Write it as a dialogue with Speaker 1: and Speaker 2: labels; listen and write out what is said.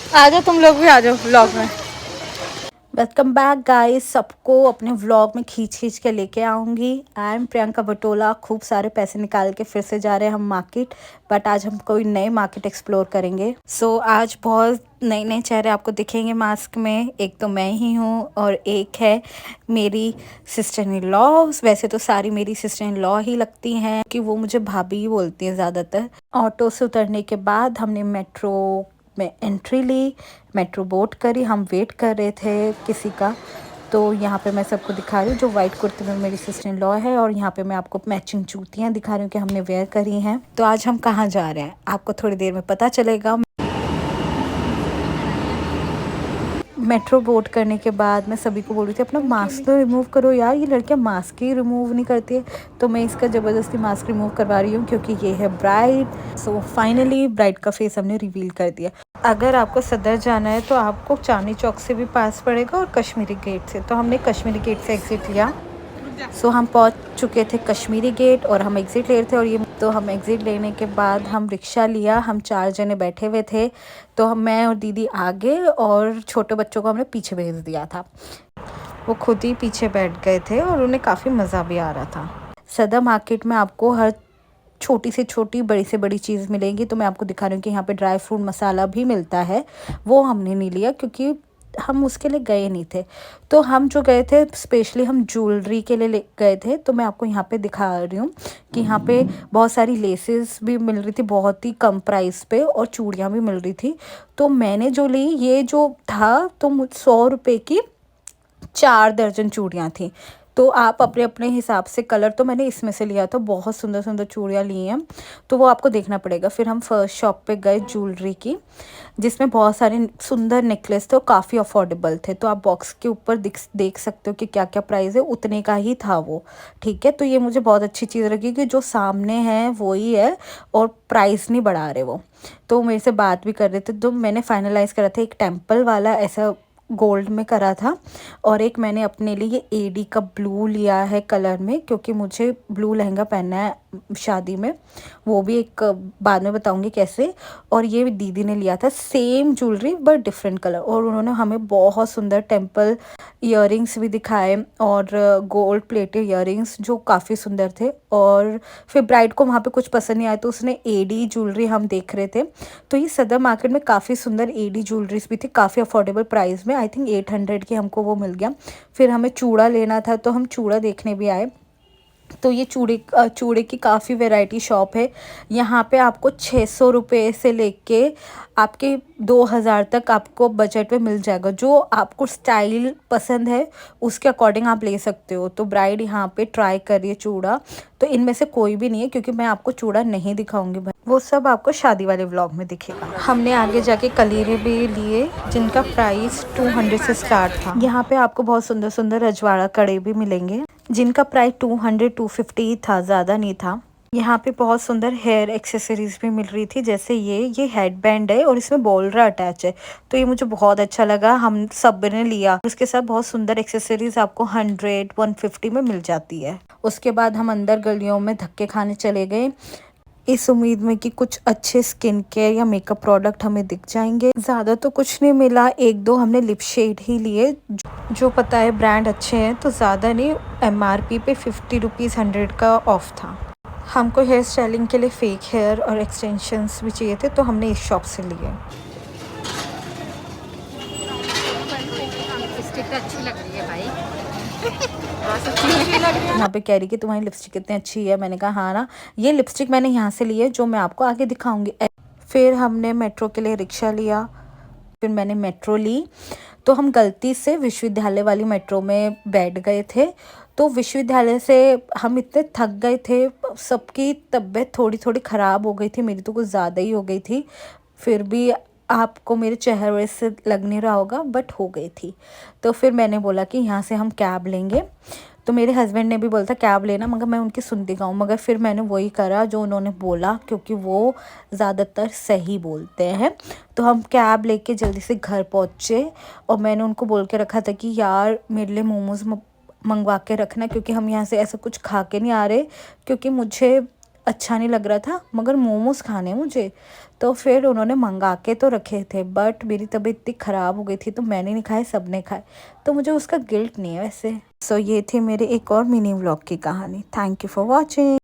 Speaker 1: आ जाओ तुम लोग भी आ जाओ व्लॉग में।
Speaker 2: वेलकम बैक गाइस, सबको अपने व्लॉग में खींच खींच के लेके आऊँगी। I am Priyanka Batola. खूब सारे पैसे निकाल के फिर से जा रहे हैं हम मार्केट, बट आज हम कोई नए मार्केट एक्सप्लोर करेंगे। सो आज बहुत नए नए चेहरे आपको दिखेंगे मास्क में। एक तो मैं ही हूँ और एक है मेरी सिस्टर इन लॉ। वैसे तो सारी मेरी सिस्टर इन लॉ ही लगती हैं कि वो मुझे भाभी ही बोलती हैं ज़्यादातर। ऑटो से उतरने के बाद हमने मेट्रो में एंट्री ली, मेट्रो बोट करी। हम वेट कर रहे थे किसी का। तो यहाँ पे मैं सबको दिखा रही हूँ, जो वाइट कुर्ते में मेरी सिस्टर इन लॉ है, और यहाँ पे मैं आपको मैचिंग जूतियाँ दिखा रही हूँ कि हमने वेयर करी हैं। तो आज हम कहाँ जा रहे हैं आपको थोड़ी देर में पता चलेगा। मेट्रो बोट करने के बाद मैं सभी को बोल रही थी अपना मास्क तो रिमूव करो यार, ये लड़कियां मास्क ही रिमूव नहीं करती है। तो मैं इसका ज़बरदस्ती मास्क रिमूव करवा रही हूँ क्योंकि ये है ब्राइड। सो फाइनली ब्राइड का फेस हमने रिवील कर दिया। अगर आपको सदर जाना है तो आपको चांदनी चौक से भी पास पड़ेगा और कश्मीरी गेट से। तो हमने कश्मीरी गेट से एग्ज़िट लिया। सो हम पहुंच चुके थे कश्मीरी गेट और हम एग्ज़िट ले रहे थे। और ये तो हम एग्ज़िट लेने के बाद हम रिक्शा लिया। हम 4 जने बैठे हुए थे। तो हम, मैं और दीदी आगे और छोटे बच्चों को हमने पीछे भेज दिया था। वो खुद ही पीछे बैठ गए थे और उन्हें काफ़ी मज़ा भी आ रहा था। सदर मार्केट में आपको हर छोटी से छोटी बड़ी से बड़ी चीज़ मिलेंगी। तो मैं आपको दिखा रही हूँ कि यहाँ पे ड्राई फ्रूट मसाला भी मिलता है। वो हमने नहीं लिया क्योंकि हम उसके लिए गए नहीं थे। तो हम जो गए थे स्पेशली हम ज्वेलरी के लिए गए थे। तो मैं आपको यहाँ पे दिखा रही हूँ कि यहाँ पे बहुत सारी लेसेस भी मिल रही थी बहुत ही कम प्राइस पे, और चूड़ियाँ भी मिल रही थी। तो मैंने जो ली, ये जो था तो 100 रुपये की 4 दर्जन चूड़ियाँ थी। तो आप अपने अपने हिसाब से, कलर तो मैंने इसमें से लिया था। बहुत सुंदर सुंदर चूड़ियाँ ली हैं, तो वो आपको देखना पड़ेगा। फिर हम फर्स्ट शॉप पे गए ज्वेलरी की, जिसमें बहुत सारे सुंदर नेकलेस थे और काफ़ी अफोर्डेबल थे। तो आप बॉक्स के ऊपर देख सकते हो कि क्या क्या प्राइस है, उतने का ही था वो। ठीक है, तो ये मुझे बहुत अच्छी चीज़ लगी कि जो सामने है वो ही है और प्राइस नहीं बढ़ा रहे वो। तो मेरे से बात भी कर रहे थे। तो मैंने फाइनलाइज़ करा था एक टेम्पल वाला ऐसा गोल्ड में करा था, और एक मैंने अपने लिए एडी का ब्लू लिया है कलर में, क्योंकि मुझे ब्लू लहंगा पहनना है शादी में। वो भी एक बाद में बताऊंगी कैसे। और ये दीदी ने लिया था same jewellery but different colour, और उन्होंने हमें बहुत सुंदर टेम्पल इयररिंग्स भी दिखाए और गोल्ड प्लेटेड इयररिंग्स जो काफ़ी सुंदर थे। और फिर ब्राइड को वहाँ पे कुछ पसंद नहीं आया तो उसने एडी ज्वेलरी हम देख रहे थे। तो ये सदर मार्केट में काफ़ी सुंदर एडी ज्वेलरीज भी थी, काफ़ी अफोर्डेबल प्राइस में। आई थिंक 800 की हमको वो मिल गया। फिर हमें चूड़ा लेना था तो हम चूड़ा देखने भी आए। तो ये चूड़े की काफ़ी वैरायटी शॉप है। यहाँ पे आपको 600 रुपये से लेके आपके 2000 तक आपको बजट में मिल जाएगा। जो आपको स्टाइल पसंद है उसके अकॉर्डिंग आप ले सकते हो। तो ब्राइड यहाँ पे ट्राई करिए चूड़ा। तो इनमें से कोई भी नहीं है क्योंकि मैं आपको चूड़ा नहीं दिखाऊंगी, वो सब आपको शादी वाले व्लॉग में दिखेगा। हमने आगे जाके कलीरे भी लिए जिनका प्राइस 200 से स्टार्ट था। यहाँ पे आपको बहुत सुंदर सुंदर रजवाड़ा कड़े भी मिलेंगे जिनका प्राइस 200-250 था, ज़्यादा नहीं था। यहाँ पे बहुत सुंदर हेयर एक्सेसरीज भी मिल रही थी, जैसे ये हेड बैंड है और इसमें बोलरा अटैच है। तो ये मुझे बहुत अच्छा लगा, हम सब ने लिया। उसके साथ बहुत सुंदर एक्सेसरीज आपको 100-150 में मिल जाती है। उसके बाद हम अंदर गलियों में धक्के खाने चले गए, इस उम्मीद में कि कुछ अच्छे स्किन केयर या मेकअप प्रोडक्ट हमें दिख जाएंगे। ज़्यादा तो कुछ नहीं मिला, एक दो हमने लिप शेड ही लिए। जो पता है ब्रांड अच्छे हैं तो ज़्यादा नहीं, MRP पे 50 रुपीज़ 100 का ऑफ था। हमको हेयर स्टाइलिंग के लिए फेक हेयर और एक्सटेंशंस भी चाहिए थे तो हमने इस शॉप से लिए।
Speaker 1: लिपस्टिक अच्छी लग रही है भाई।
Speaker 2: यहाँ पे कह रही कि तुम्हारी लिपस्टिक कितनी अच्छी है। मैंने कहा हाँ ना, ये लिपस्टिक मैंने यहाँ से ली है जो मैं आपको आगे दिखाऊंगी। फिर हमने मेट्रो के लिए रिक्शा लिया, फिर मैंने मेट्रो ली। तो हम गलती से विश्वविद्यालय वाली मेट्रो में बैठ गए थे। तो विश्वविद्यालय से हम इतने थक गए थे, सबकी तबीयत थोड़ी थोड़ी ख़राब हो गई थी, मेरी तो कुछ ज़्यादा ही हो गई थी। फिर भी आपको मेरे चेहरे से लग नहीं रहा होगा बट हो गई थी। तो फिर मैंने बोला कि यहाँ से हम कैब लेंगे। तो मेरे हस्बैंड ने भी बोला था कैब लेना, मगर मैं उनकी सुनती गाऊँ, मगर फिर मैंने वही करा जो उन्होंने बोला क्योंकि वो ज़्यादातर सही बोलते हैं। तो हम कैब लेके जल्दी से घर पहुँचे और मैंने उनको बोल के रखा था कि यार मेरे लिए मोमोज़ मंगवा के रखना, क्योंकि हम यहाँ से ऐसा कुछ खा के नहीं आ रहे, क्योंकि मुझे अच्छा नहीं लग रहा था, मगर मोमोज़ खाने मुझे, तो फिर उन्होंने मंगा के तो रखे थे, बट मेरी तबीयत इतनी ख़राब हो गई थी तो मैंने नहीं खाए, सब ने खाए, तो मुझे उसका गिल्ट नहीं है वैसे। सो ये थी मेरे एक और मिनी व्लॉग की कहानी। Thank you for watching.